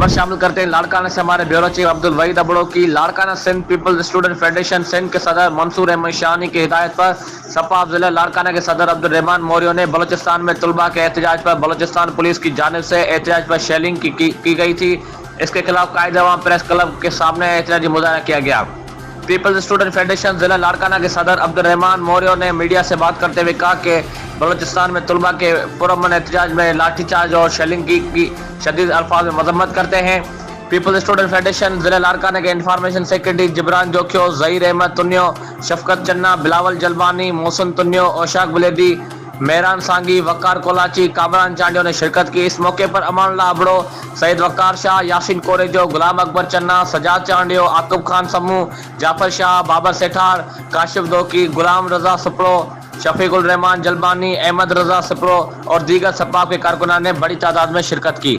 خبر شامل کرتے ہیں لاڑکانہ سے ہمارے بیورو چیف عبدالوحید ابڑو کی۔ Larkana Sindh Peoples Student Federation Sindh کے صدر منصور احمد شاہانی کی ہدایت پر سپا ضلع لاڑکانہ کے صدر عبدالرحمان موریو نے بلوچستان میں طلباء کے احتجاج پر بلوچستان پولیس کی جانب سے احتجاج پر شیلنگ کی گئی تھی۔ اس کے خلاف قائد عوام پریس کلب کے سامنے احتجاجی مظاہرہ کیا گیا۔ پیپلز اسٹوڈنٹ فیڈریشن ضلع لاڑکانہ کے صدر عبدالرحمان موریو نے میڈیا سے بات کرتے ہوئے کہا کہ بلوچستان میں طلباء کے پرامن احتجاج میں لاٹھی چارج اور شیلنگ کی شدید الفاظ میں مذمت کرتے ہیں۔ پیپلز اسٹوڈنٹ فیڈریشن ضلع لاڑکانہ کے انفارمیشن سیکرٹری جبران جوکھیو، ظہیر احمد تنیو، شفقت چنا، بلاول جلبانی، محسن تنیو، اوشاق بلیدی، مہران سانگی، وقار کولاچی، کامران چانڈیو نے شرکت کی۔ اس موقع پر امان اللہ ابڑو، سید وقار شاہ، یاسین کوریجو، غلام اکبر چنا، سجاد چانڈیو، عاقب خان سمو، جعفر شاہ، بابر سیٹھار، کاشف دوکی، غلام رضا سپرو، شفیق الرحمان جلبانی، احمد رضا سپرو اور دیگر سپا کے کارکنان نے بڑی تعداد میں شرکت کی۔